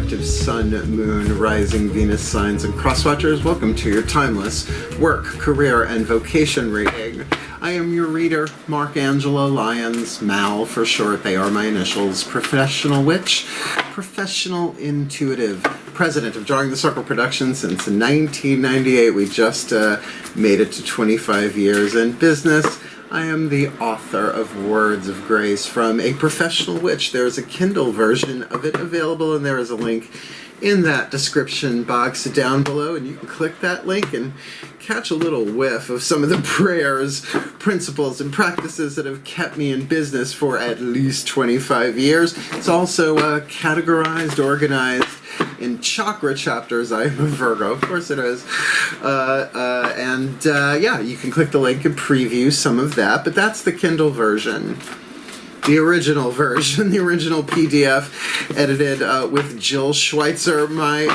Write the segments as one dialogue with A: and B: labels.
A: collective Sun, Moon, Rising, Venus signs, and crosswatchers. Welcome to your timeless work, career, and vocation reading. I am your reader, Mark Angelo Lyons, Mal for short. They are my initials. Professional witch, professional intuitive, president of Drawing the Circle Productions since 1998. We just made it to 25 years in business. I am the author of Words of Grace from a Professional Witch. There is a Kindle version of it available, and there is a link in that description box down below, and you can click that link and catch a little whiff of some of the prayers, principles, and practices that have kept me in business for at least 25 years. It's also categorized, organized in chakra chapters. I am a Virgo, of course it is. Yeah, you can click the link and preview some of that, but that's the Kindle version. The original version, the original PDF, edited with Jill Schweitzer, my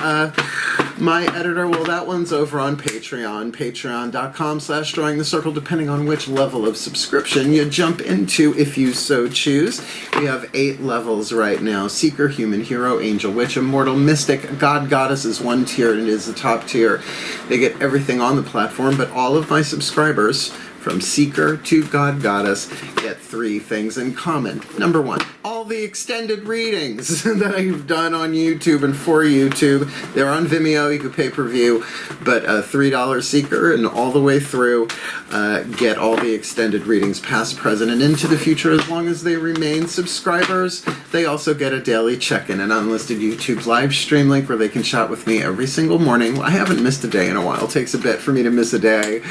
A: editor. Well, that one's over on Patreon, patreon.com/Drawing the Circle, depending on which level of subscription you jump into, if you so choose. We have 8 levels right now: Seeker, Human, Hero, Angel, Witch, Immortal, Mystic. God, Goddess is one tier, and it is the top tier. They get everything on the platform, but all of my subscribers, from Seeker to God Goddess, get 3 things in common. Number 1, all the extended readings that I've done on YouTube and for YouTube. They're on Vimeo, you can pay per view, but $3 Seeker and all the way through, get all the extended readings, past, present, and into the future, as long as they remain subscribers. They also get a daily check-in, an unlisted YouTube live stream link where they can chat with me every single morning. I haven't missed a day in a while. It takes a bit for me to miss a day.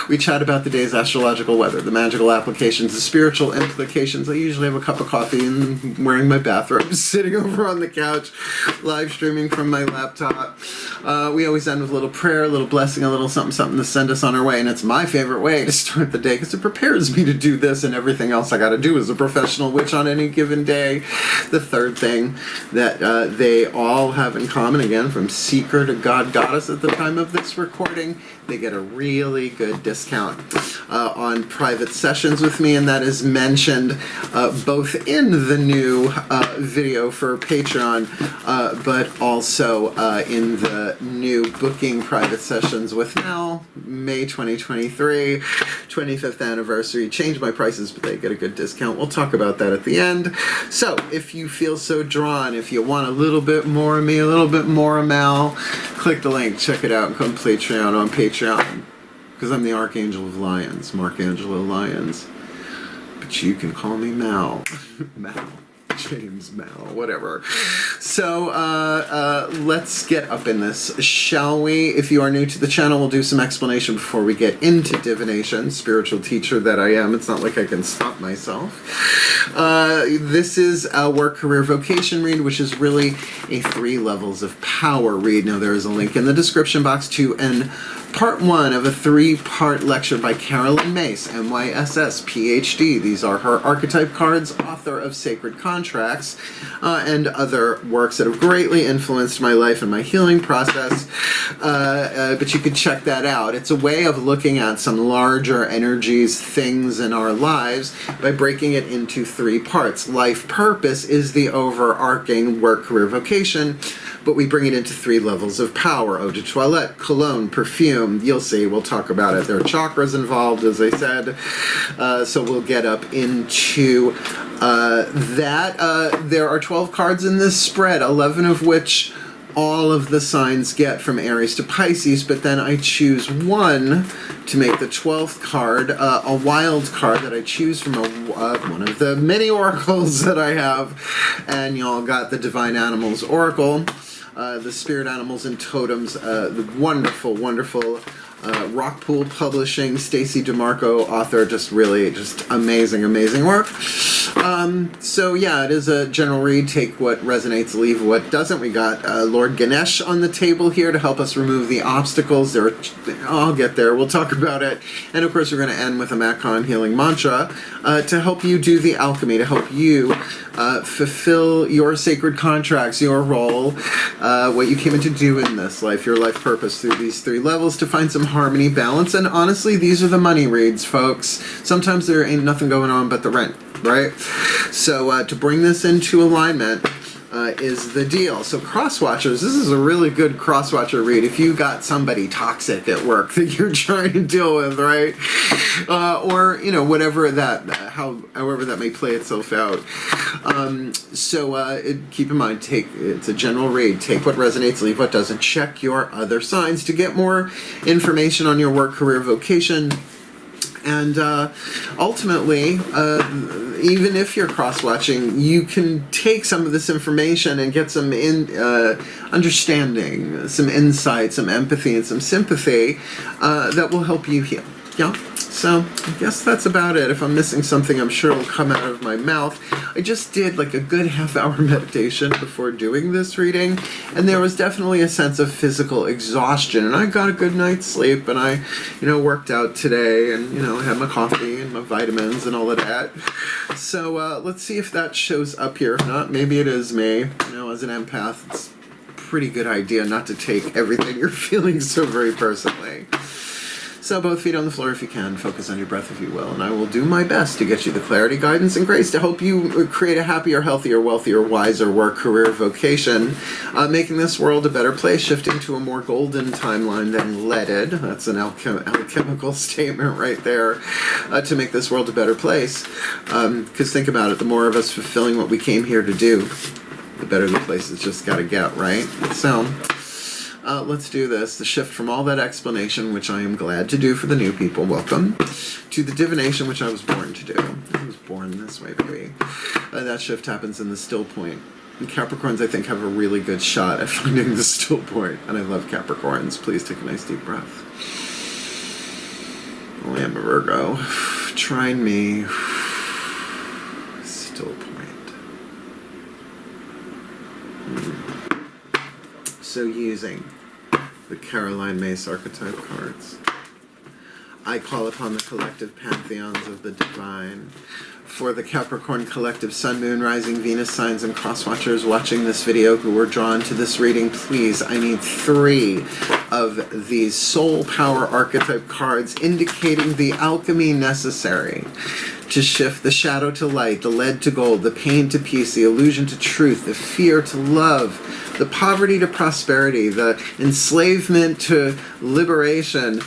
A: We chat about the day's astrological weather, the magical applications, the spiritual implications. I usually have a cup of coffee and wearing my bathrobe, sitting over on the couch, live streaming from my laptop. We always end with a little prayer, a little blessing, a little something to send us on our way, and it's my favorite way to start the day because it prepares me to do this and everything else I got to do as a professional witch on any given day. The third thing that they all have in common, again, from Seeker to God Goddess at the time of this recording, they get a really good discount on private sessions with me, and that is mentioned both in the new video for Patreon, but also in the new booking private sessions with Mel, May 2023, 25th anniversary. Changed my prices, but they get a good discount. We'll talk about that at the end. So if you feel so drawn, if you want a little bit more of me, a little bit more of Mel, click the link, check it out, and come Patreon on Patreon. Because I'm the Archangel of Lions, Mark Angelo Lyons. But you can call me Mal. Mal. James Mal, whatever. So let's get up in this, shall we? If you are new to the channel, we'll do some explanation before we get into divination. Spiritual teacher that I am. It's not like I can stop myself. This is a Work-Career-Vocation read, which is really a 3 levels of power read. Now, there is a link in the description box to part 1 of a 3-part lecture by Carolyn Mace, MYSS, PhD. These are her archetype cards, author of Sacred Contracts, and other works that have greatly influenced my life and my healing process. But you can check that out. It's a way of looking at some larger energies, things in our lives, by breaking it into 3 parts. Life purpose is the overarching work, career, vocation, but we bring it into 3 levels of power: eau de toilette, cologne, perfume. You'll see, we'll talk about it. There are chakras involved, as I said, so we'll get up into that. There are 12 cards in this spread, 11 of which all of the signs get, from Aries to Pisces, but then I choose one to make the 12th card, a wild card that I choose from one of the many oracles that I have, and y'all got the Divine Animals Oracle. The Spirit Animals and Totems, the wonderful, wonderful Rockpool Publishing, Stacey DeMarco, author, just amazing, amazing work. So yeah, it is a general read. Take what resonates, leave what doesn't. We got Lord Ganesha on the table here to help us remove the obstacles. I'll get there. We'll talk about it. And of course, we're going to end with a Macon healing mantra to help you do the alchemy, to help you fulfill your sacred contracts, your role, what you came in to do in this life, your life purpose through these 3 levels, to find some harmony, balance. And honestly, these are the money reads, folks. Sometimes there ain't nothing going on but the rent, right? So to bring this into alignment, is the deal. So cross-watchers, this is a really good cross-watcher read if you got somebody toxic at work that you're trying to deal with, right? Or, you know, whatever that, however that may play itself out. Keep in mind, it's a general read. Take what resonates, leave what doesn't. Check your other signs to get more information on your work, career, vocation. And ultimately, even if you're cross-watching, you can take some of this information and get some understanding, some insight, some empathy, and some sympathy that will help you heal. Yeah? So I guess that's about it. If I'm missing something, I'm sure it'll come out of my mouth. I just did like a good half-hour meditation before doing this reading, and there was definitely a sense of physical exhaustion. And I got a good night's sleep, and I, worked out today, and had my coffee and my vitamins and all of that. So let's see if that shows up here. If not, maybe it is me. As an empath, it's a pretty good idea not to take everything you're feeling so very personally. So both feet on the floor if you can, focus on your breath if you will, and I will do my best to get you the clarity, guidance, and grace to help you create a happier, healthier, wealthier, wiser work, career, vocation, making this world a better place, shifting to a more golden timeline than leaded. That's an alchemical statement right there, to make this world a better place. Because think about it, the more of us fulfilling what we came here to do, the better the place has just got to get, right? So let's do this. The shift from all that explanation, which I am glad to do for the new people, welcome, to the divination, which I was born to do. I was born this way, baby. That shift happens in the still point. And Capricorns, I think, have a really good shot at finding the still point. And I love Capricorns. Please take a nice deep breath. Oh, I am a Virgo. Try me. Still point. So using the Caroline Mace archetype cards, I call upon the collective pantheons of the divine. For the Capricorn collective Sun, Moon, Rising, Venus signs and cross-watchers watching this video who were drawn to this reading, please, I need 3 of these soul power archetype cards indicating the alchemy necessary to shift the shadow to light, the lead to gold, the pain to peace, the illusion to truth, the fear to love, the poverty to prosperity, the enslavement to liberation,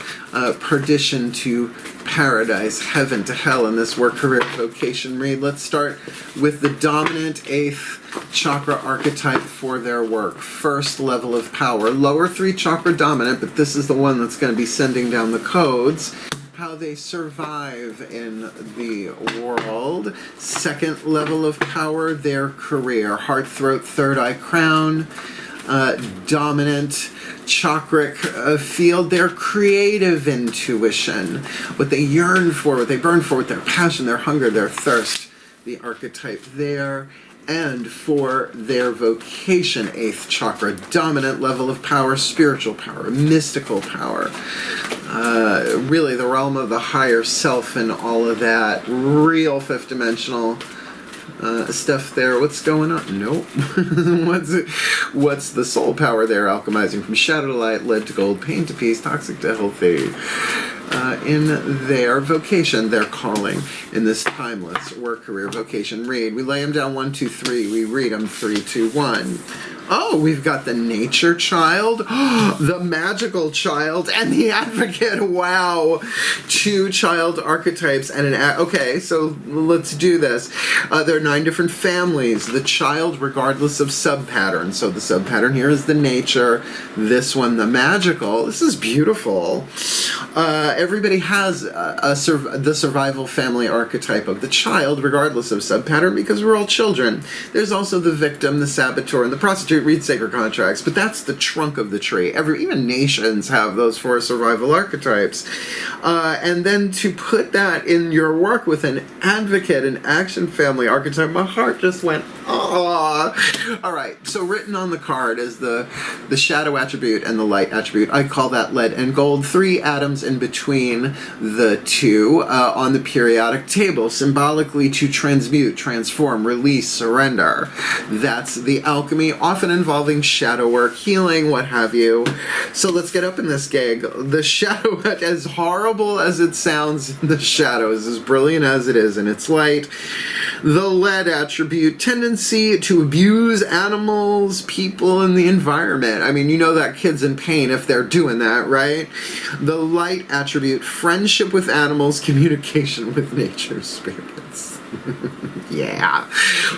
A: perdition to paradise, heaven to hell in this work, career, vocation read. Let's start with the dominant 8th chakra archetype for their work. First level of power. Lower 3 chakra dominant, but this is the one that's going to be sending down the codes. How they survive in the world. Second level of power, their career. Heart, throat, third eye, crown. Dominant chakric field, their creative intuition. What they yearn for, what they burn for, with their passion, their hunger, their thirst. The archetype there. And for their vocation, 8th chakra, dominant level of power, spiritual power, mystical power, really the realm of the higher self and all of that, real 5th dimensional stuff there. What's going on? Nope. What's the soul power there? Alchemizing from shadow to light, lead to gold, pain to peace, toxic to healthy. In their vocation, their calling, in this timeless work, career, vocation read. We lay them down 1, 2, 3. We read them 3, 2, 1. Oh, we've got the nature child, the magical child, and the advocate. Wow. 2 child archetypes and an okay, so let's do this. There are 9 different families. The child, regardless of sub-pattern. So the sub-pattern here is the nature. This one, the magical. This is beautiful. Everybody has the survival family archetype of the child, regardless of sub-pattern, because we're all children. There's also the victim, the saboteur, and the prostitute. Read sacred contracts, but that's the trunk of the tree. Even nations have those 4 survival archetypes. And then to put that in your work with an advocate, an action family archetype, my heart just went, ah. All right, so written on the card is the shadow attribute and the light attribute. I call that lead and gold. 3 atoms in between the 2 on the periodic table, symbolically to transmute, transform, release, surrender. That's the alchemy, often involving shadow work, healing, what have you. So let's get up in this gig. The shadow, as horrible as it sounds, the shadow is as brilliant as it is in its light. The lead attribute, tendency to abuse animals, people, and the environment. I mean, you know that kid's in pain if they're doing that, right? The light attribute, friendship with animals, communication with nature spirits. Yeah,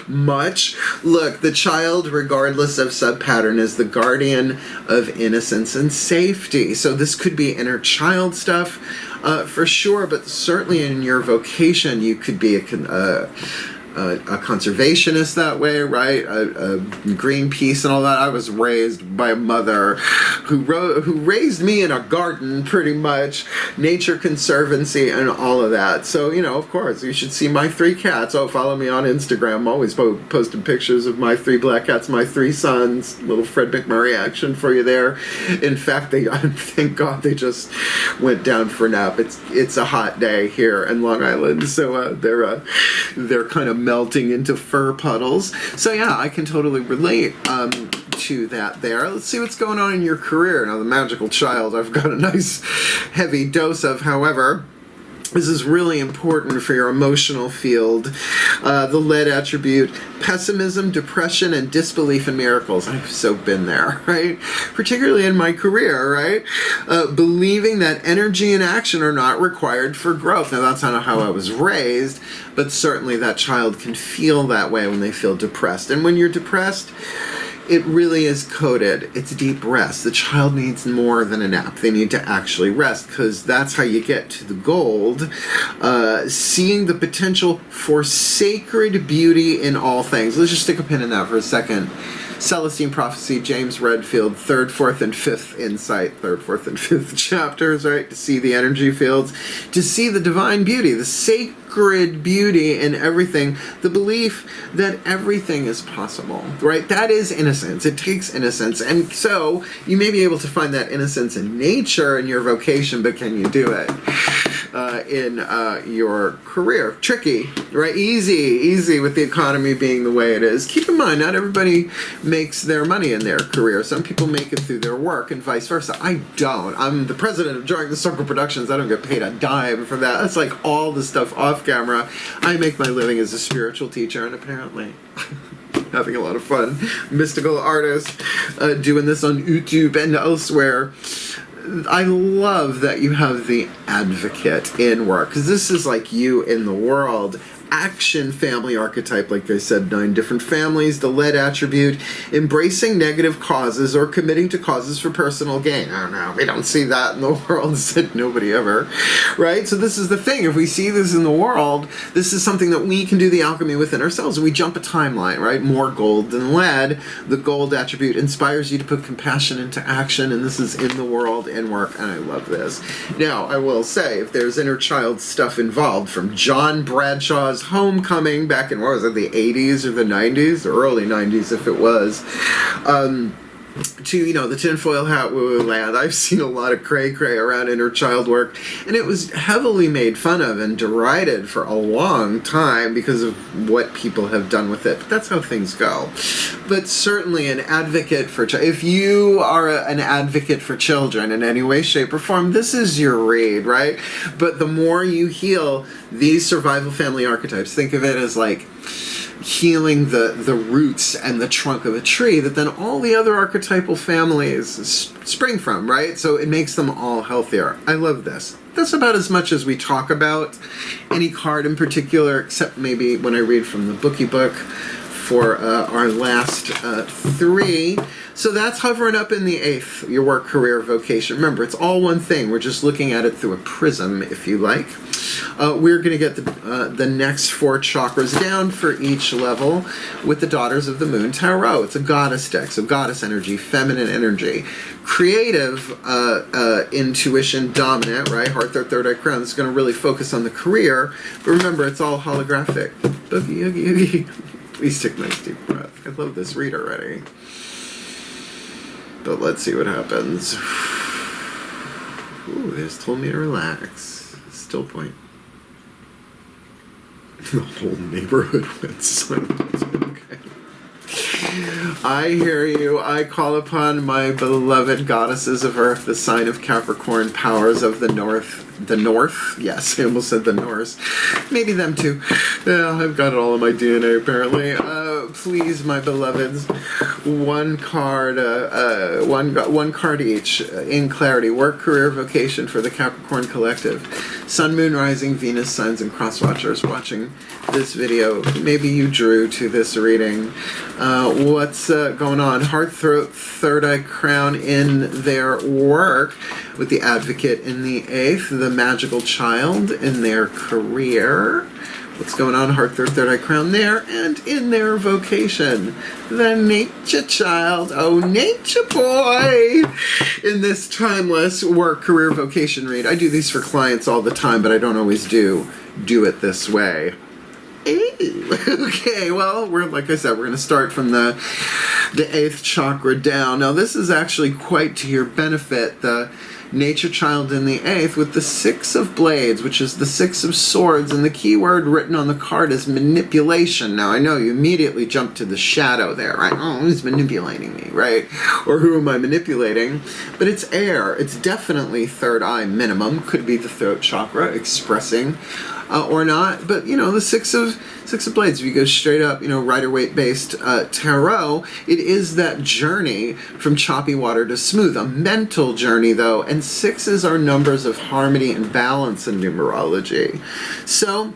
A: much. Look, the child, regardless of sub-pattern, is the guardian of innocence and safety. So this could be inner child stuff, for sure, but certainly in your vocation, you could be a conservationist that way, right? A Greenpeace and all that. I was raised by a mother who raised me in a garden, pretty much. Nature Conservancy and all of that. So, you know, of course, you should see my 3 cats. Oh, follow me on Instagram. I'm always posting pictures of my 3 black cats, my 3 sons. Little Fred McMurray action for you there. In fact, thank God they just went down for a nap. It's a hot day here in Long Island, so they're kind of melting into fur puddles. So yeah, I can totally relate to that there. Let's see what's going on in your career. Now, the magical child I've got a nice heavy dose of. However, this is really important for your emotional field. The lead attribute, pessimism, depression, and disbelief in miracles. I've so been there, right? Particularly in my career, right? Believing that energy and action are not required for growth. Now, that's not how I was raised, but certainly that child can feel that way when they feel depressed. And when you're depressed, it really is coded. It's deep rest. The child needs more than a nap. They need to actually rest, because that's how you get to the gold. Seeing the potential for sacred beauty in all things. Let's just stick a pin in that for a second. Celestine Prophecy, James Redfield, 3rd, 4th, and 5th insight, 3rd, 4th, and 5th chapters, right? To see the energy fields, to see the divine beauty, the sacred beauty in everything, the belief that everything is possible, right? That is innocence. It takes innocence. And so you may be able to find that innocence in nature in your vocation, but can you do it in your career? Tricky, right? Easy with the economy being the way it is. Keep in mind, not everybody makes their money in their career. Some people make it through their work and vice versa. I don't. I'm the president of Jarring the Circle Productions. I don't get paid a dime for that. That's like all the stuff off camera. I make my living as a spiritual teacher, and apparently having a lot of fun. Mystical artist, doing this on YouTube and elsewhere. I love that you have the advocate in work, because this is like you in the world. Action family archetype, like I said, 9 different families. The lead attribute, embracing negative causes or committing to causes for personal gain. I don't know, we don't see that in the world, said nobody ever, right? So this is the thing, if we see this in the world, this is something that we can do the alchemy within ourselves. We jump a timeline, right? More gold than lead. The gold attribute inspires you to put compassion into action, and this is in the world, in work, and I love this. Now, I will say, if there's inner child stuff involved, from John Bradshaw's Homecoming back in, what was it, the 80s or the 90s, or early 90s if it was, to, you know, the tinfoil hat woo-woo land. I've seen a lot of cray-cray around inner child work, and it was heavily made fun of and derided for a long time because of what people have done with it. But that's how things go. But certainly an advocate for if you are an advocate for children in any way, shape, or form, this is your read, right? But the more you heal these survival family archetypes, think of it as like healing the roots and the trunk of a tree that then all the other archetypal families spring from, right? So it makes them all healthier. I love this. That's about as much as we talk about any card in particular, except maybe when I read from the bookie book for our last 3. So that's hovering up in the 8th, your work, career, vocation. Remember, it's all one thing. We're just looking at it through a prism, if you like. We're going to get the next 4 chakras down for each level with the Daughters of the Moon Tarot. It's a goddess deck, so goddess energy, feminine energy. Creative intuition dominant, right? Heart, third eye, crown. This is going to really focus on the career. But remember, it's all holographic. Boogie, oogie, oogie. Please take a nice deep breath. I love this read already. But let's see what happens. Ooh, they just told me to relax. Still point. The whole neighborhood went silent. Okay. I hear you. I call upon my beloved goddesses of earth, the sign of Capricorn, powers of the north. The north? Yes, I almost said the Norse. Maybe them too. Yeah, I've got it all in my DNA apparently. Please, my beloveds, one card each in clarity. Work, career, vocation for the Capricorn collective. Sun, Moon, Rising, Venus, signs, and cross watchers watching this video. Maybe you drew to this reading. What's going on? Heart, throat, third eye, crown in their work, with the advocate in the eighth, the magical child in their career. What's going on? Heart, third eye, crown there, and in their vocation, the nature child. Oh, nature boy! In this timeless work, career, vocation read. I do these for clients all the time, but I don't always do it this way. Okay, well, like I said, we're going to start from the 8th chakra down. Now, this is actually quite to your benefit, the nature child in the 8th, with the 6 of blades, which is the 6 of swords, and the key word written on the card is manipulation. Now, I know you immediately jump to the shadow there, right? Oh, who's manipulating me, right? Or who am I manipulating? But it's air. It's definitely third eye minimum. Could be the throat chakra expressing or not. But, the six of blades, if you go straight up, Rider-Waite based tarot, it is that journey from choppy water to smooth, a mental journey though, and 6s are numbers of harmony and balance in numerology. So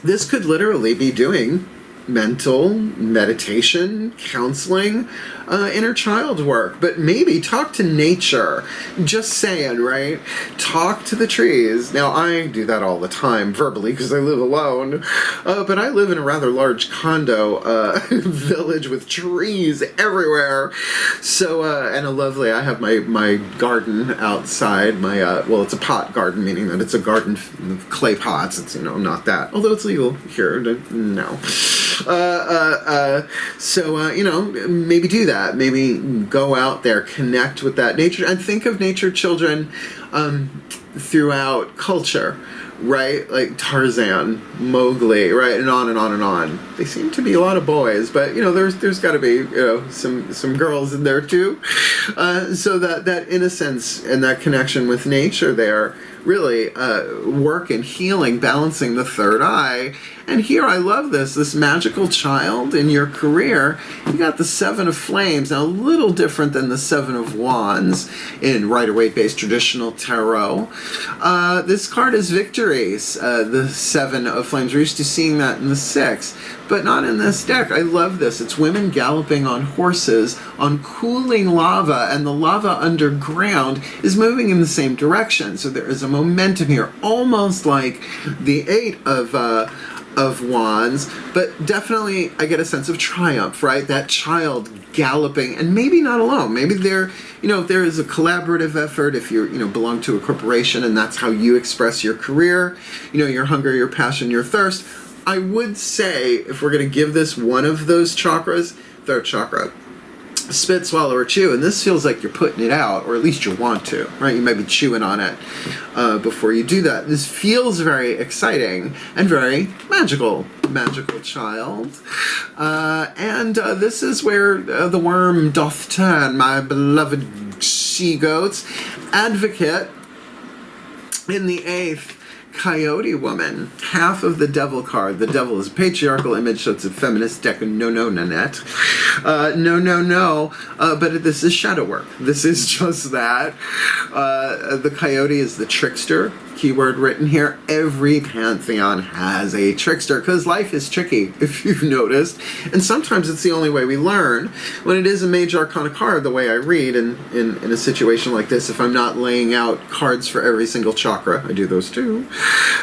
A: this could literally be doing mental meditation, counseling, inner child work, but maybe talk to nature. Just saying, right? Talk to the trees. Now, I do that all the time verbally because I live alone, but I live in a rather large condo village with trees everywhere. So, and I have my garden outside, well, it's a pot garden, meaning that it's a garden of clay pots. It's, not that, although it's legal here, no. Maybe do that. Maybe go out there, connect with that nature, and think of nature children throughout culture, right? Like Tarzan, Mowgli, right, and on and on and on. They seem to be a lot of boys, but there's got to be some girls in there too. So that innocence and that connection with nature there really work in healing, balancing the third eye. And here I love this magical child in your career. You got the 7 of flames, now a little different than the 7 of wands in Rider-Waite based traditional tarot. This card is victories, the 7 of flames. We're used to seeing that in the 6, but not in this deck. I love this. It's women galloping on horses on cooling lava, and the lava underground is moving in the same direction. So there is a momentum here, almost like the 8 of wands, but definitely I get a sense of triumph, right? That child galloping, and maybe not alone. Maybe there, if there is a collaborative effort, if you belong to a corporation and that's how you express your career, your hunger, your passion, your thirst. I would say, if we're going to give this one of those chakras, third chakra, spit, swallow, or chew, and this feels like you're putting it out, or at least you want to, right? You might be chewing on it before you do that. This feels very exciting and very magical child. This is where the worm doth turn, my beloved she-goats. Advocate in the 8th, Coyote woman, half of the devil card. The devil is a patriarchal image, so it's a feminist deck. No, Nanette. No. But this is shadow work. This is just that. The coyote is the trickster. Keyword written here. Every pantheon has a trickster, because life is tricky, if you've noticed. And sometimes it's the only way we learn. When it is a major arcana card, the way I read in a situation like this, if I'm not laying out cards for every single chakra, I do those too,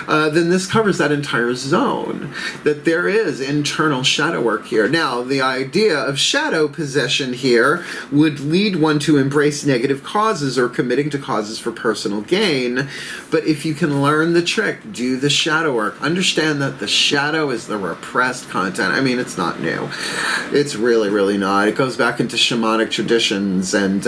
A: then this covers that entire zone. That there is internal shadow work here. Now, the idea of shadow possession here would lead one to embrace negative causes or committing to causes for personal gain. But if you can learn the trick, do the shadow work, understand that the shadow is the repressed content. I mean, it's not new. It's really, really not. It goes back into shamanic traditions and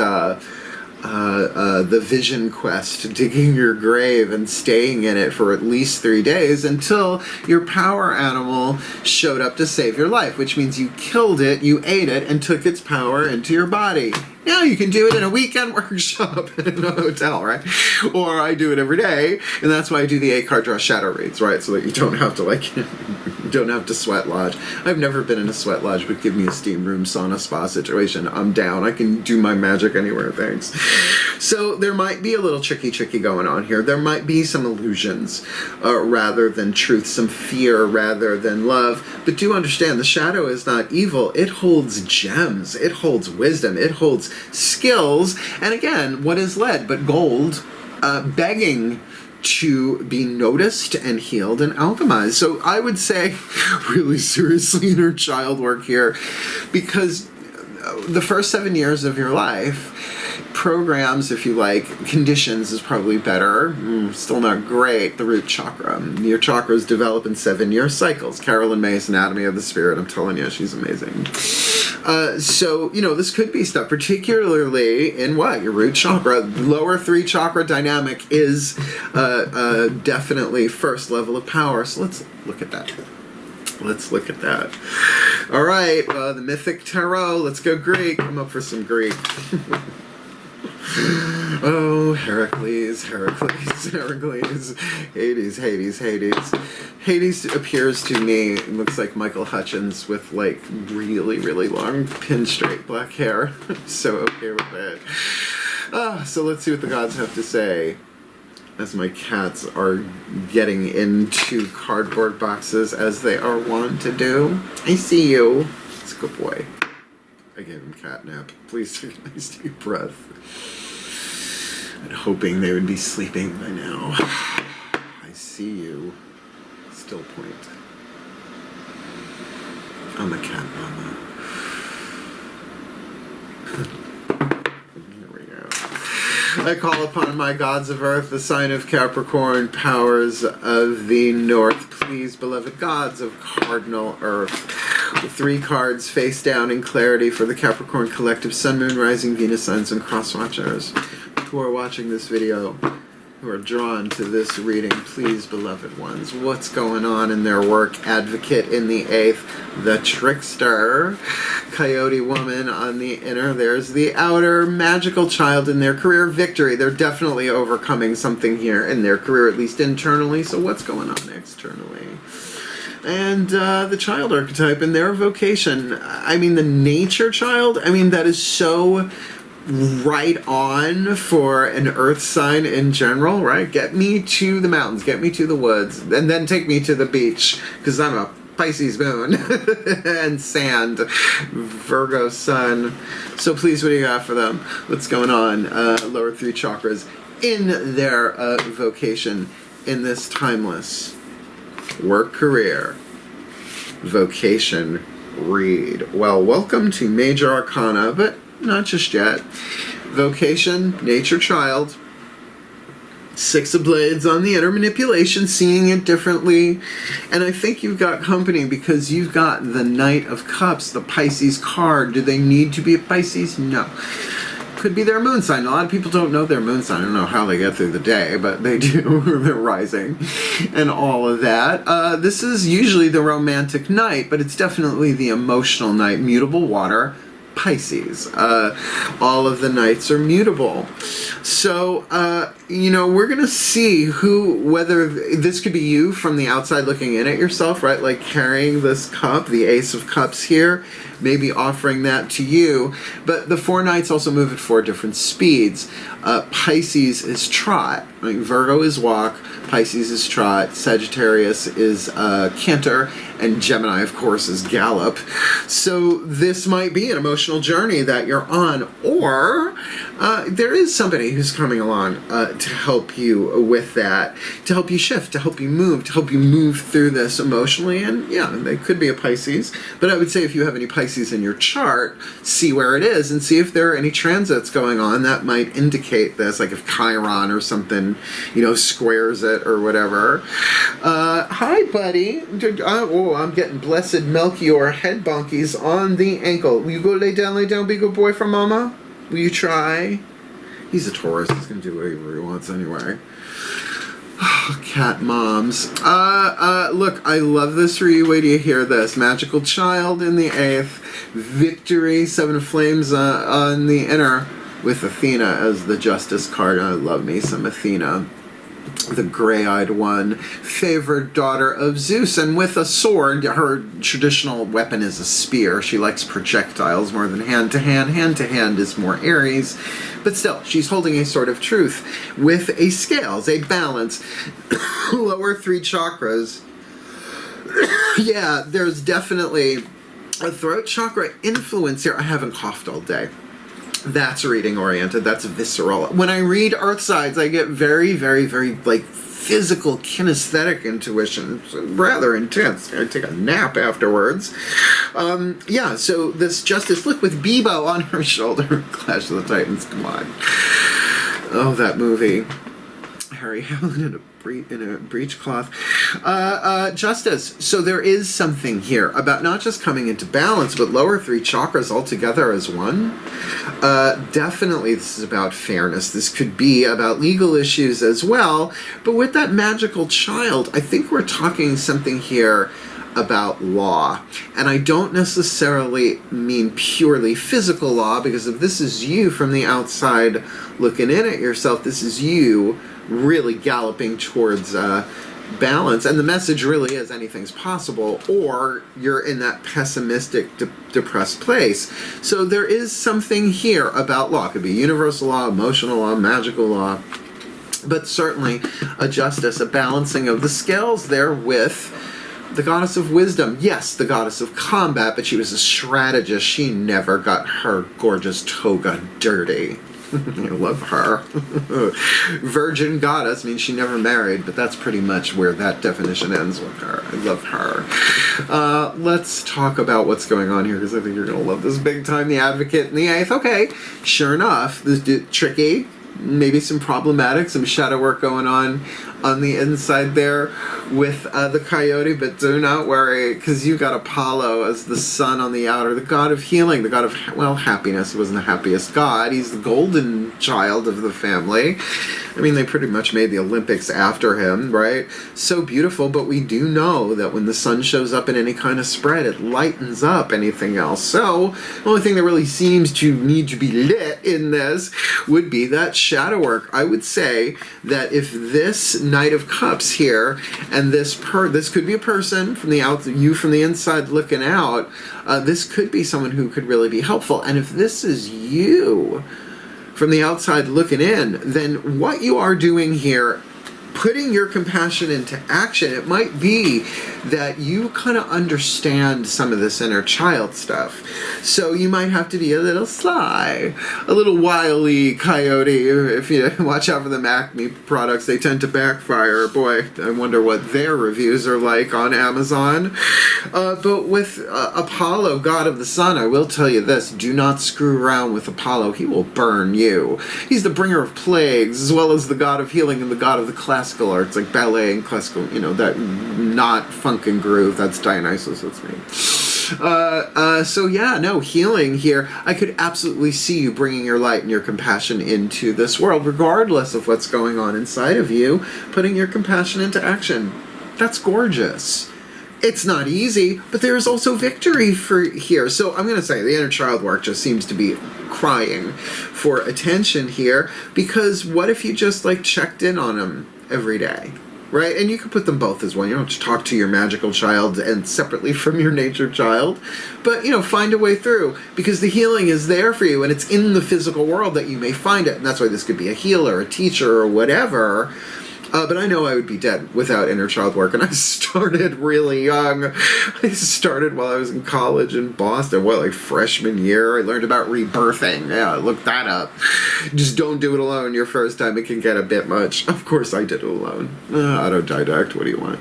A: the vision quest, digging your grave and staying in it for at least 3 days until your power animal showed up to save your life, which means you killed it, you ate it, and took its power into your body. Now you can do it in a weekend workshop in a hotel, right? Or I do it every day, and that's why I do the 8-card draw shadow reads, right? So that you don't have to don't have to sweat lodge. I've never been in a sweat lodge, but give me a steam room, sauna, spa situation. I'm down. I can do my magic anywhere, thanks. So there might be a little tricky going on here. There might be some illusions rather than truth, some fear rather than love. But do understand, the shadow is not evil. It holds gems. It holds wisdom. It holds skills. And again, what is lead but gold, begging to be noticed and healed and alchemized. So I would say really seriously inner child work here, because the first 7 years of your life, programs, if you like, conditions is probably better, still not great, the root chakra. Your chakras develop in 7-year cycles. Carolyn May's Anatomy of the Spirit, I'm telling you, she's amazing. So, this could be stuff, particularly in what? Your root chakra. Lower 3 chakra dynamic is definitely first level of power. So let's look at that. Let's look at that. All right, the Mythic Tarot. Let's go Greek. I'm up for some Greek. Oh, Heracles. Hades. Hades appears to me, looks like Michael Hutchins with like really, really long pin straight black hair. I'm so okay with that. So let's see what the gods have to say as my cats are getting into cardboard boxes as they are wont to do. I see you. It's a good boy. I gave him catnap. Please take a nice deep breath. And hoping they would be sleeping by now. I see you. Still point. I'm a cat mama. Here we go. I call upon my gods of earth, the sign of Capricorn, powers of the north. Please, beloved gods of cardinal earth. 3 cards face down in clarity for the Capricorn collective, Sun, Moon, Rising, Venus signs, and cross watchers who are watching this video, who are drawn to this reading. Please, beloved ones, what's going on in their work? Advocate in the 8th, the trickster, coyote woman on the inner, there's the outer, magical child in their career, victory. They're definitely overcoming something here in their career, at least internally. So what's going on externally? And the child archetype in their vocation. I mean, the nature child, that is so right on for an earth sign in general, right? Get me to the mountains, get me to the woods, and then take me to the beach, because I'm a Pisces moon and sand, Virgo sun. So please, what do you got for them? What's going on? Lower 3 chakras in their vocation in this timeless work, career, vocation read. Well, welcome to Major Arcana, but not just yet. Vocation, nature child, 6 of blades on the inner, manipulation, seeing it differently. And I think you've got company because you've got the Knight of Cups, the Pisces card. Do they need to be a Pisces? No. Could be their moon sign. A lot of people don't know their moon sign. I don't know how they get through the day, but they do. Their rising and all of that. This is usually the romantic knight, but it's definitely the emotional knight. Mutable water, Pisces. All of the knights are mutable. So, we're going to see whether this could be you from the outside looking in at yourself, right? Like carrying this cup, the Ace of Cups here, maybe offering that to you. But the 4 knights also move at 4 different speeds. Pisces is trot. Virgo is walk. Pisces is trot. Sagittarius is canter. And Gemini, of course, is gallop. So this might be an emotional journey that you're on. Or there is somebody who's coming along to help you with that, to help you shift, to help you move through this emotionally. And yeah, they could be a Pisces. But I would say if you have any Pisces in your chart, see where it is and see if there are any transits going on that might indicate this, like if Chiron or something, squares it or whatever. Hi, buddy. I'm getting blessed Melchior head bonkies on the ankle. Will you go lay down, be a good boy for mama? Will you try? He's a Taurus. He's going to do whatever he wants anyway. Cat moms. Look, I love this for you. Wait till you hear this. Magical child in the 8th. Victory, 7 of flames on the inner with Athena as the justice card. I love me some Athena. The gray-eyed one, favored daughter of Zeus, and with a sword. Her traditional weapon is a spear. She likes projectiles more than hand-to-hand. Hand-to-hand is more Aries, but still, she's holding a sword of truth with a scales, a balance. Lower 3 chakras. Yeah, there's definitely a throat chakra influence here. I haven't coughed all day. That's reading oriented. That's visceral. When I read earth sides, I get very, very, very like physical kinesthetic intuition. It's rather intense. I take a nap afterwards. Yeah, so this justice, look, with Bebo on her shoulder. Clash of the Titans, come on. Oh, that movie. Harry Helen in a breechcloth. Justice. So there is something here about not just coming into balance, but lower 3 chakras all together as one. Definitely this is about fairness. This could be about legal issues as well. But with that magical child, I think we're talking something here about law. And I don't necessarily mean purely physical law, because if this is you from the outside looking in at yourself, this is you really galloping towards balance, and the message really is anything's possible, or you're in that pessimistic, depressed place. So there is something here about law. It could be universal law, emotional law, magical law, but certainly a justice, a balancing of the scales there with the goddess of wisdom. Yes, the goddess of combat, but she was a strategist. She never got her gorgeous toga dirty. I love her. Virgin goddess means she never married, but that's pretty much where that definition ends with her. I love her. Let's talk about what's going on here, because I think you're going to love this big time. The Advocate in the 8th. Okay, sure enough, this dude, tricky. Maybe some problematic, some shadow work going on the inside there with the coyote, but do not worry, because you got Apollo as the sun on the outer, the god of healing, the god of, well, happiness. He wasn't the happiest god. He's the golden child of the family. I mean, they pretty much made the Olympics after him, right? So beautiful, but we do know that when the sun shows up in any kind of spread, it lightens up anything else. So the only thing that really seems to need to be lit in this would be that shadow work. I would say that if this Knight of Cups here, and this could be a person from the out, you from the inside looking out, this could be someone who could really be helpful. And if this is you from the outside looking in, then what you are doing here, putting your compassion into action, it might be that you kind of understand some of this inner child stuff. So you might have to be a little sly, a little wily coyote. If you watch out for the Acme products, they tend to backfire. Boy, I wonder what their reviews are like on Amazon. But with Apollo, god of the sun, I will tell you this, do not screw around with Apollo. He will burn you. He's the bringer of plagues, as well as the god of healing and the god of the classical arts, like ballet and classical, you know, that not funk and groove. That's Dionysus, that's me. So yeah, no, healing here. I could absolutely see you bringing your light and your compassion into this world, regardless of what's going on inside of you, putting your compassion into action. That's gorgeous. It's not easy, but there's also victory for here. So I'm going to say the inner child work just seems to be crying for attention here, because what if you just like checked in on him every day? Right? And you can put them both as one. You don't have to talk to your magical child and separately from your nature child. But, you know, find a way through, because the healing is there for you, and it's in the physical world that you may find it. And that's why this could be a healer, a teacher, or whatever. But I know I would be dead without inner child work, and I started really young. I started while I was in college in Boston, like freshman year. I learned about rebirthing. Yeah, look that up. Just don't do it alone your first time. It can get a bit much. Of course I did it alone. Autodidact, what do you want?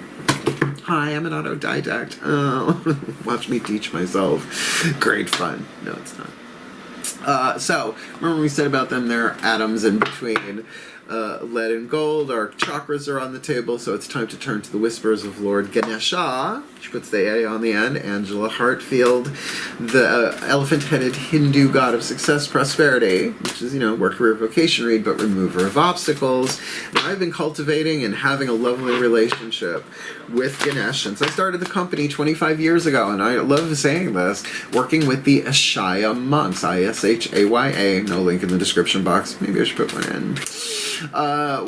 A: Hi, I'm an autodidact. Oh, watch me teach myself. Great fun. No, it's not. So, remember we said about them, they're atoms in between. lead and gold. Our chakras are on the table, so it's time to turn to the whispers of Lord Ganesha. She puts the A on the end. Angela Hartfield, the elephant-headed Hindu god of success, prosperity, which is, work-career-vocation read, but remover of obstacles. And I've been cultivating and having a lovely relationship with Ganesh since I started the company 25 years ago, and I love saying this, working with the Ashaya monks, Ishaya, no link in the description box, maybe I should put one in,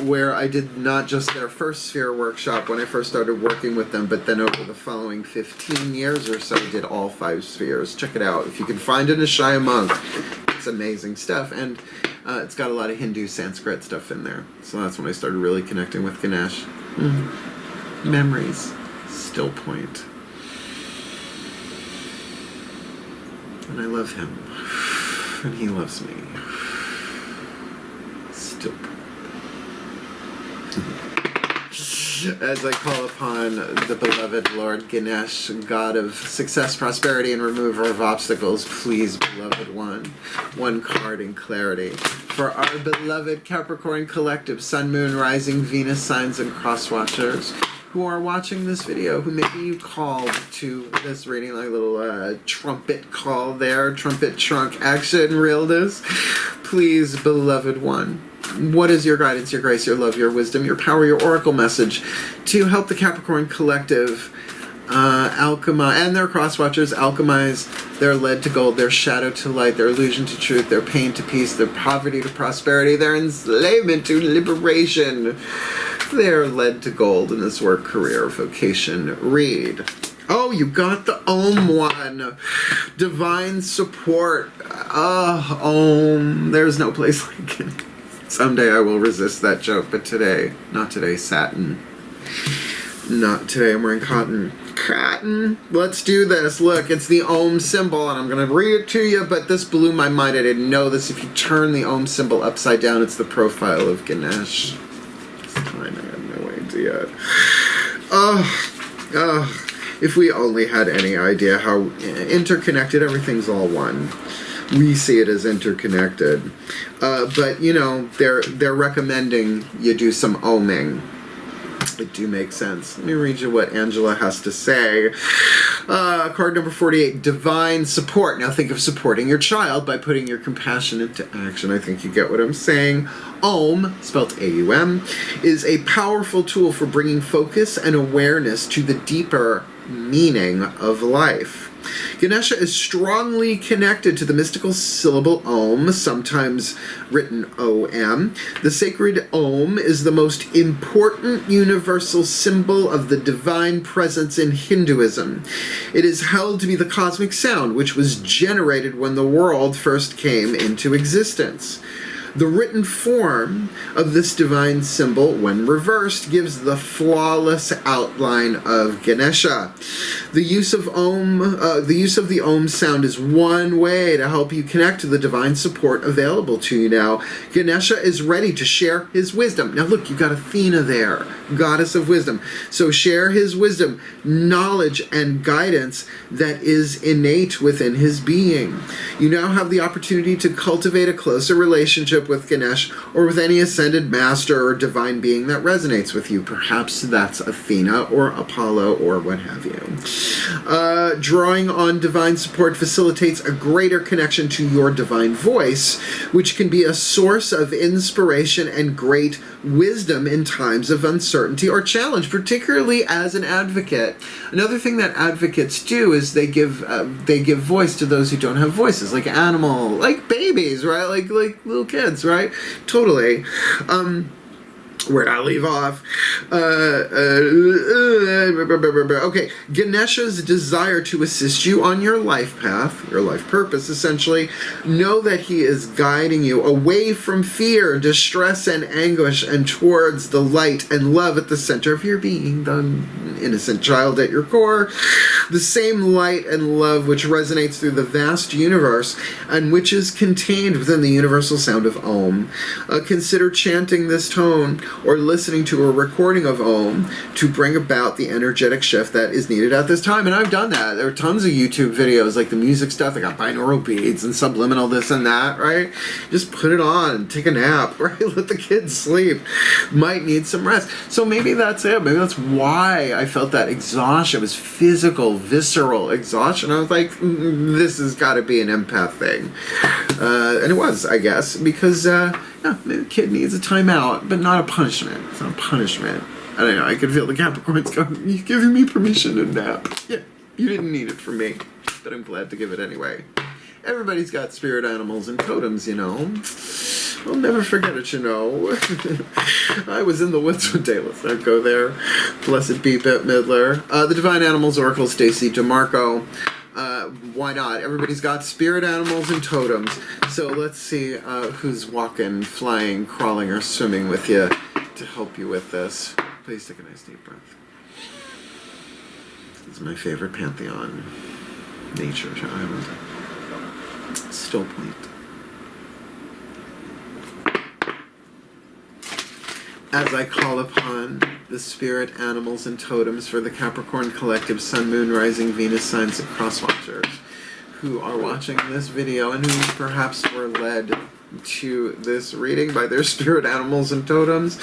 A: where I did not just their first sphere workshop when I first started working with them, but then over the following 15 years or so, I did all 5 spheres. Check it out. If you can find an Ashaya monk, it's amazing stuff, and it's got a lot of Hindu Sanskrit stuff in there. So that's when I started really connecting with Ganesh. Memories still point. And I love him. And he loves me. Still point. As I call upon the beloved Lord Ganesh, God of success, prosperity, and remover of obstacles, please, beloved one card in clarity. For our beloved Capricorn collective, Sun, Moon, Rising, Venus signs, and cross-watchers who are watching this video, who maybe you called to this reading, like a little trumpet call there, trumpet trunk action, realness. Please, beloved one, what is your guidance, your grace, your love, your wisdom, your power, your oracle message to help the Capricorn collective alchemize, and their cross-watchers alchemize their lead to gold, their shadow to light, their illusion to truth, their pain to peace, their poverty to prosperity, their enslavement to liberation, their lead to gold in this work-career-vocation read. Oh, you got the Om one. Divine support. Om. There's no place like it. Someday I will resist that joke, but today, not today, satin. Not today, I'm wearing cotton. Cotton. Let's do this. Look, it's the Om symbol, and I'm going to read it to you, but this blew my mind. I didn't know this. If you turn the Om symbol upside down, it's the profile of Ganesh. This time I had no idea. If we only had any idea how interconnected, everything's all one. We see it as interconnected. But, they're recommending you do some oming. It do make sense. Let me read you what Angela has to say. Card number 48, divine support. Now think of supporting your child by putting your compassion into action. I think you get what I'm saying. Om, spelled A-U-M, is a powerful tool for bringing focus and awareness to the deeper meaning of life. Ganesha is strongly connected to the mystical syllable Om, sometimes written O-M. The sacred Om is the most important universal symbol of the divine presence in Hinduism. It is held to be the cosmic sound which was generated when the world first came into existence. The written form of this divine symbol, when reversed, gives the flawless outline of Ganesha. The use of the Om sound is one way to help you connect to the divine support available to you now. Ganesha is ready to share his wisdom. Now look, you got Athena there, goddess of wisdom. So share his wisdom, knowledge, and guidance that is innate within his being. You now have the opportunity to cultivate a closer relationship with Ganesh or with any ascended master or divine being that resonates with you. Perhaps that's Athena or Apollo or what have you. Drawing on divine support facilitates a greater connection to your divine voice, which can be a source of inspiration and great wisdom in times of uncertainty or challenge, particularly as an advocate. Another thing that advocates do is they give voice to those who don't have voices, like like babies, right? Like little kids, right? Totally. Where'd I leave off? Okay, Ganesha's desire to assist you on your life path, your life purpose, essentially. Know that he is guiding you away from fear, distress, and anguish, and towards the light and love at the center of your being, the innocent child at your core, the same light and love which resonates through the vast universe and which is contained within the universal sound of Om. Consider chanting this tone or listening to a recording of Om to bring about the energetic shift that is needed at this time. And I've done that. There are tons of YouTube videos, like the music stuff. They got binaural beats and subliminal this and that, right? Just put it on, take a nap, right? Let the kids sleep. Might need some rest. So maybe that's it. Maybe that's why I felt that exhaustion. It was physical, visceral exhaustion. I was like, this has got to be an empath thing. And it was, I guess, because maybe the kid needs a timeout, but not a punishment. It's not a punishment. I don't know. I could feel the Capricorns going, you're giving me permission to nap. Yeah, you didn't need it from me, but I'm glad to give it anyway. Everybody's got spirit animals and totems, you know. I'll never forget it, you know. I was in the woods one day. Let's not go there. Blessed be Bette Midler. The Divine Animals Oracle, Stacy DeMarco. Why not? Everybody's got spirit animals and totems. So let's see who's walking, flying, crawling, or swimming with you to help you with this. Please take a nice deep breath. This is my favorite pantheon. Nature child. Still point. As I call upon the spirit animals and totems for the Capricorn Collective Sun, Moon, Rising, Venus signs and crosswatchers who are watching this video and who perhaps were led to this reading by their spirit animals and totems.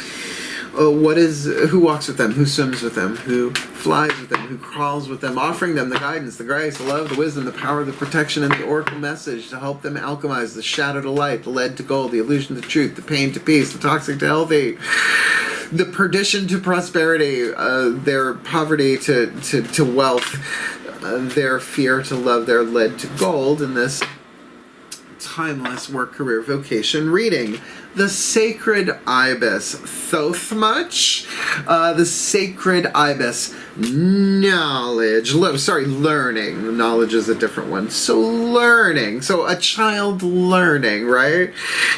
A: Who walks with them, who swims with them, who flies with them, who crawls with them, offering them the guidance, the grace, the love, the wisdom, the power, the protection, and the oracle message to help them alchemize the shadow to light, the lead to gold, the illusion to truth, the pain to peace, the toxic to healthy, the perdition to prosperity, their poverty to wealth, their fear to love, their lead to gold in this timeless Work-Career-Vocation reading. The Sacred Ibis. Thoth much? The Sacred Ibis. Knowledge. Learning. Knowledge is a different one. So learning. So a child learning, right?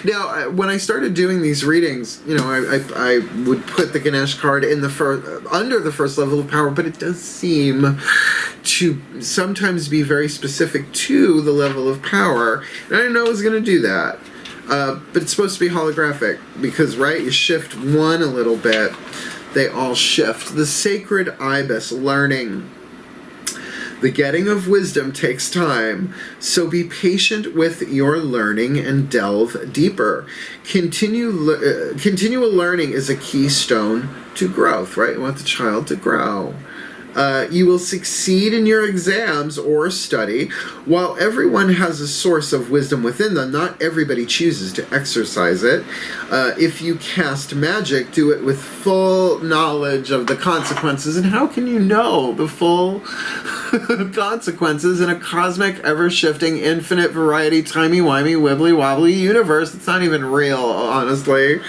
A: Now, when I started doing these readings, you know, I would put the Ganesh card in the under the first level of power, but it does seem to sometimes be very specific to the level of power. And I didn't know I was going to do that. But it's supposed to be holographic because, right, you shift one a little bit, they all shift. The Sacred Ibis, learning. The getting of wisdom takes time, so be patient with your learning and delve deeper. Continual learning is a keystone to growth, right? You want the child to grow. You will succeed in your exams or study. While everyone has a source of wisdom within them, not everybody chooses to exercise it. If you cast magic, do it with full knowledge of the consequences. And how can you know the full consequences in a cosmic, ever-shifting, infinite variety, timey-wimey, wibbly-wobbly universe? It's not even real, honestly.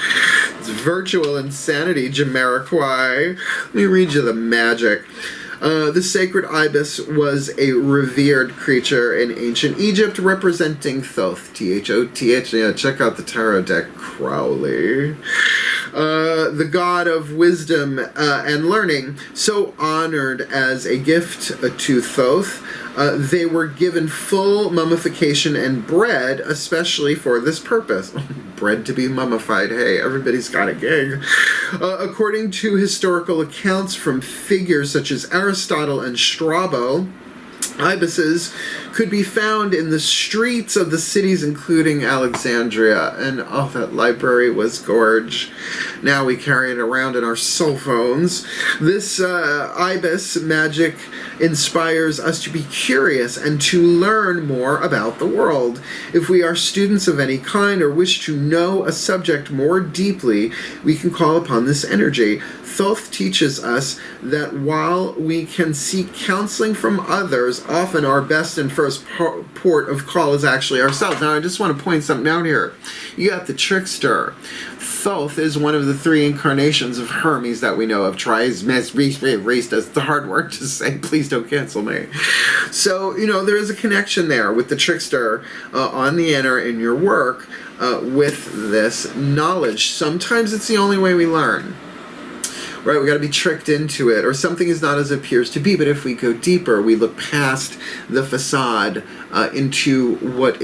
A: It's virtual insanity, Jamiroquai. Let me read you the magic. The Sacred Ibis was a revered creature in ancient Egypt representing Thoth. T-H-O-T-H. Yeah, check out the tarot deck, Crowley. The god of wisdom and learning, so honored as a gift to Thoth. They were given full mummification and bred, especially for this purpose. Bred to be mummified. Hey, everybody's got a gig. According to historical accounts from figures such as Aristotle and Strabo, ibises could be found in the streets of the cities, including Alexandria. And oh, that library was gorge. Now we carry it around in our cell phones. This ibis magic inspires us to be curious and to learn more about the world. If we are students of any kind or wish to know a subject more deeply, we can call upon this energy. Thoth teaches us that while we can seek counseling from others, often our best and first port of call is actually ourselves. Now, I just want to point something out here. You got the trickster. Thoth is one of the three incarnations of Hermes that we know of. Trismegistus. That's the hard word to say. Please don't cancel me. So, you know, there is a connection there with the trickster on the inner in your work with this knowledge. Sometimes it's the only way we learn. right? We got to be tricked into it, or something is not as it appears to be. But if we go deeper, we look past the facade into what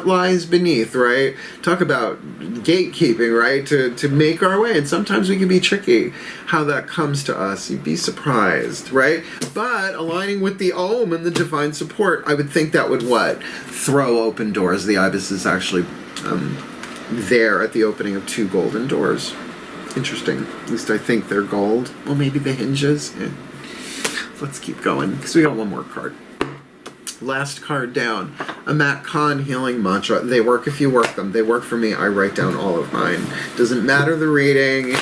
A: lies beneath, right? Talk about gatekeeping, right? To make our way, and sometimes we can be tricky how that comes to us. You'd be surprised, right? But aligning with the Om and the divine support, I would think that would what? Throw open doors. The ibis is actually there at the opening of 2 golden doors. Interesting. At least I think they're gold. Well, maybe the hinges. Let's keep going, because we got one more card. Last card down. A Matt Kahn healing mantra. They work if you work them. They work for me. I write down all of mine. Doesn't matter the reading.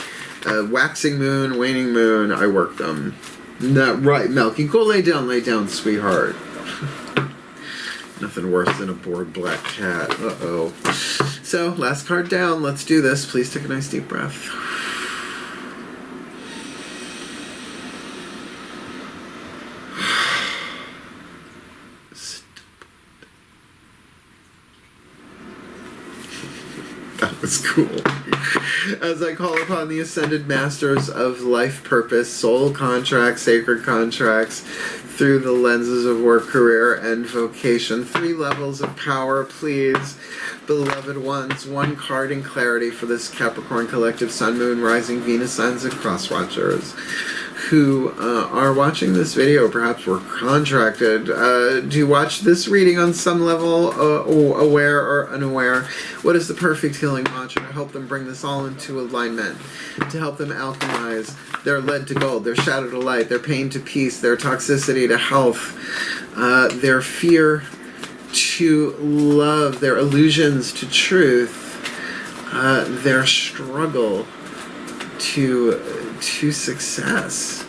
A: Waxing moon, waning moon. I work them. No, right, Melky. Go lay down, sweetheart. Nothing worse than a bored black cat. Uh-oh. So, last card down. Let's do this. Please take a nice deep breath. That was cool. As I call upon the ascended masters of life purpose, soul contracts, sacred contracts, through the lenses of work, career, and vocation. 3 levels of power, please, beloved ones. 1 card in clarity for this Capricorn collective, Sun, Moon, Rising, Venus signs, and cross watchers who are watching this video. Perhaps were contracted to watch this reading on some level, aware or unaware. What is the perfect healing mantra to help them bring this all into alignment, to help them alchemize their lead to gold, their shadow to light, their pain to peace, their toxicity to health, their fear to love, their illusions to truth, their struggle to success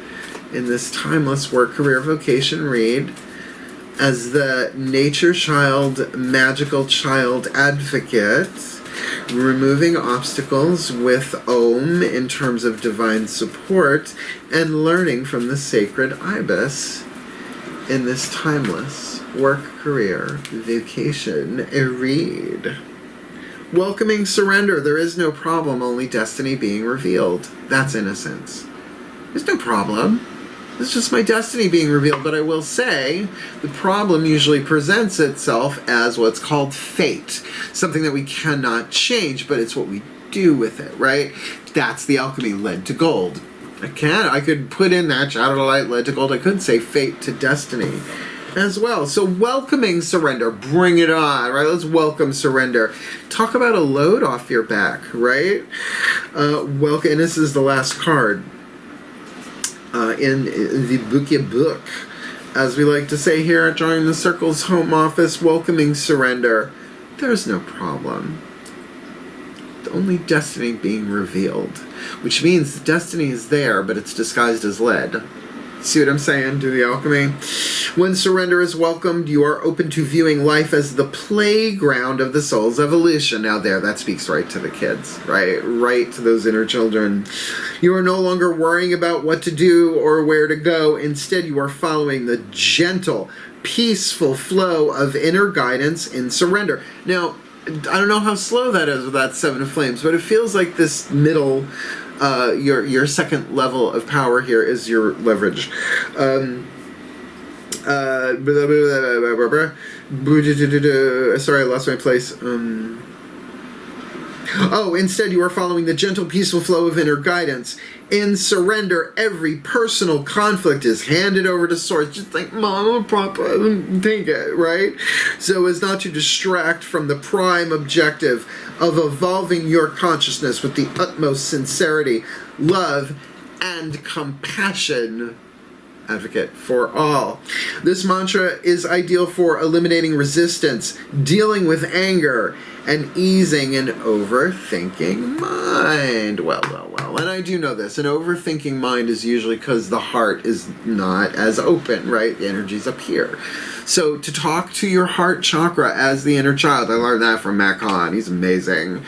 A: in this timeless work, career, vocation read as the nature child, magical child advocate, removing obstacles with Om in terms of divine support, and learning from the sacred ibis in this timeless work, career, vocation read. Welcoming surrender. There is no problem, only destiny being revealed. That's innocence. There's no problem. It's just my destiny being revealed. But I will say, the problem usually presents itself as what's called fate. Something that we cannot change, but it's what we do with it, right? That's the alchemy, lead to gold. I could put in that shadow to light, lead to gold. I could say fate to destiny as well. So welcoming surrender, bring it on, right? Let's welcome surrender. Talk about a load off your back, right? Welcome, and this is the last card in the book, as we like to say here at Drawing the Circles home office, welcoming surrender. There's no problem. Only destiny being revealed, which means the destiny is there, but it's disguised as lead. See what I'm saying? Do the alchemy. When surrender is welcomed, you are open to viewing life as the playground of the soul's evolution. Now that speaks right to the kids, right? Right to those inner children. You are no longer worrying about what to do or where to go. Instead, you are following the gentle, peaceful flow of inner guidance in surrender. Now, I don't know how slow that is with that 7 of Flames, but it feels like this middle, your second level of power here is your leverage. Sorry, I lost my place. Instead you are following the gentle, peaceful flow of inner guidance. In surrender, every personal conflict is handed over to Source. Just like, Mama, Papa, take it, right? So as not to distract from the prime objective of evolving your consciousness with the utmost sincerity, love, and compassion. Advocate for all. This mantra is ideal for eliminating resistance, dealing with anger, and easing an overthinking mind. Well. And I do know this. An overthinking mind is usually because the heart is not as open, right? The energy's up here. So to talk to your heart chakra as the inner child, I learned that from Matt Kahn. He's amazing.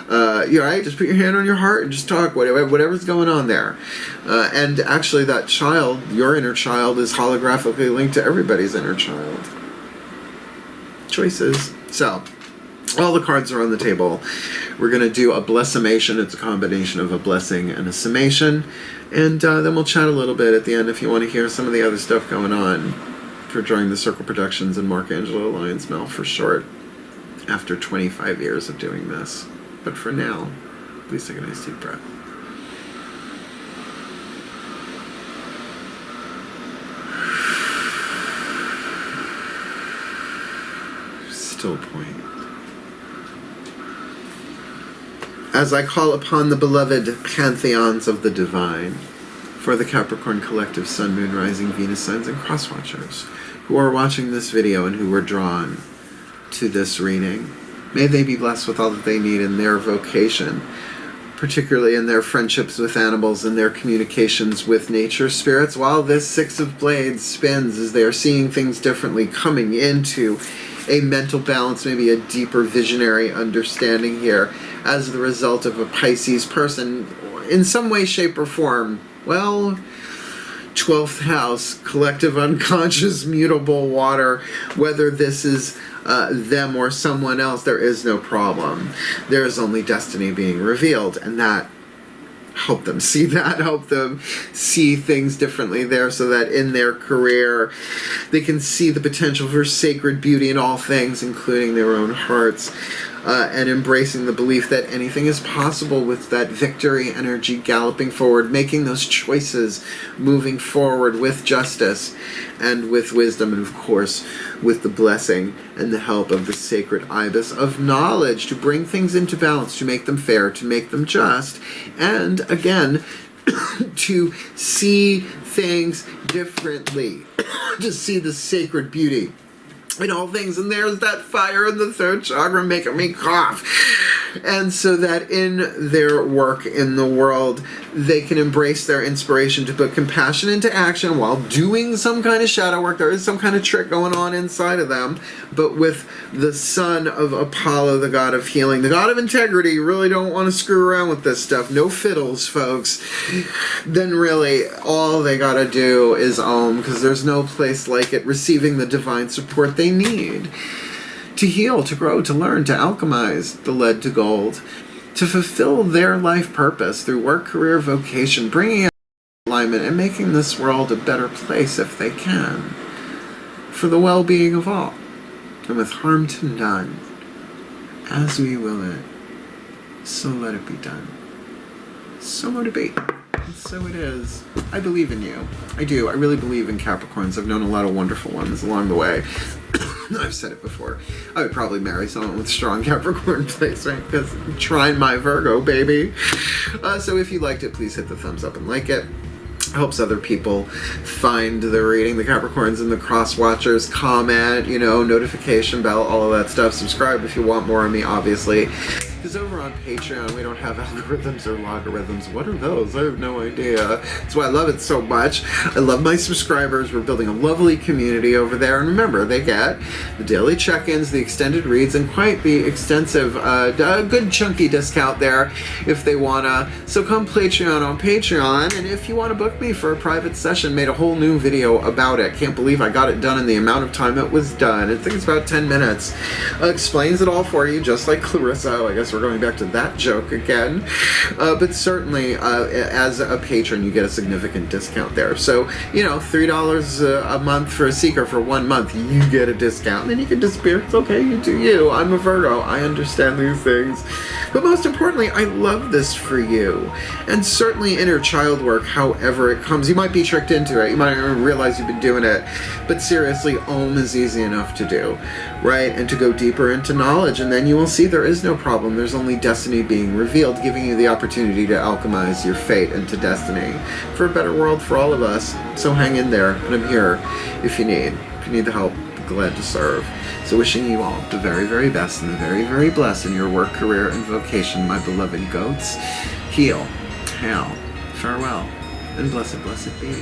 A: You're right. Just put your hand on your heart and just talk whatever's going on there. And actually, that child, your inner child, is holographically linked to everybody's inner child. Choices. So, All the cards are on the table. We're going to do a blessimation. It's a combination of a blessing and a summation. And then we'll chat a little bit at the end if you want to hear some of the other stuff going on for drawing the Circle Productions and Mark Angelo Alliance Mail for short after 25 years of doing this. But for now, please take a nice deep breath. Still point. As I call upon the beloved pantheons of the divine, for the Capricorn collective Sun, Moon, Rising, Venus signs, and cross watchers who are watching this video and who were drawn to this reading, may they be blessed with all that they need in their vocation, particularly in their friendships with animals and their communications with nature spirits, while this Six of Blades spins as they are seeing things differently, coming into a mental balance, maybe a deeper visionary understanding here as the result of a Pisces person in some way, shape, or form. Well, 12th house, collective unconscious, mutable water, whether this is them or someone else, there is no problem. There is only destiny being revealed, and that help them see that, help them see things differently there, so that in their career they can see the potential for sacred beauty in all things, including their own hearts, and embracing the belief that anything is possible with that victory energy galloping forward, making those choices, moving forward with justice and with wisdom, and of course with the blessing and the help of the sacred ibis of knowledge to bring things into balance, to make them fair, to make them just, and again to see things differently, to see the sacred beauty in all things. And there's that fire in the third chakra making me cough. And so that in their work in the world, they can embrace their inspiration to put compassion into action while doing some kind of shadow work. There is some kind of trick going on inside of them. But with the son of Apollo, the god of healing, the god of integrity, you really don't want to screw around with this stuff. No fiddles, folks. Then really, all they got to do is because there's no place like it, receiving the divine support they need to heal, to grow, to learn, to alchemize the lead to gold, to fulfill their life purpose through work, career, vocation, bringing out alignment and making this world a better place if they can, for the well-being of all, and with harm to none. As we will it, so let it be done. So let it be. And so it is. I believe in you. I do. I really believe in Capricorns. I've known a lot of wonderful ones along the way. I've said it before. I would probably marry someone with strong Capricorn placement, because I'm trying my Virgo, baby. So if you liked it, please hit the thumbs up and like it. Helps other people find the reading, the Capricorns and the cross watchers. Comment, notification bell, all of that stuff. Subscribe if you want more of me, obviously. Because over on Patreon, we don't have algorithms or logarithms. What are those? I have no idea. That's why I love it so much. I love my subscribers. We're building a lovely community over there. And remember, they get the daily check-ins, the extended reads, and quite the extensive, good chunky discount there if they want to. So come Patreon on Patreon. And if you want to book me for a private session, made a whole new video about it. Can't believe I got it done in the amount of time it was done. I think it's about 10 minutes. Explains it all for you, just like Clarissa. I guess we're going back to that joke again. But certainly, as a patron, you get a significant discount there. So, $3 a month for a seeker for 1 month, you get a discount. And then you can disappear. It's okay, you do you. I'm a Virgo. I understand these things. But most importantly, I love this for you. And certainly inner child work, however it comes. You might be tricked into it. You might not even realize you've been doing it. But seriously, Om is easy enough to do, right? And to go deeper into knowledge. And then you will see there is no problem. There's only destiny being revealed, giving you the opportunity to alchemize your fate into destiny for a better world for all of us. So hang in there, and I'm here if you need. If you need the help, I'm glad to serve. So wishing you all the very, very best and the very, very blessed in your work, career, and vocation, my beloved goats. Heal, hail, farewell, and blessed, blessed be.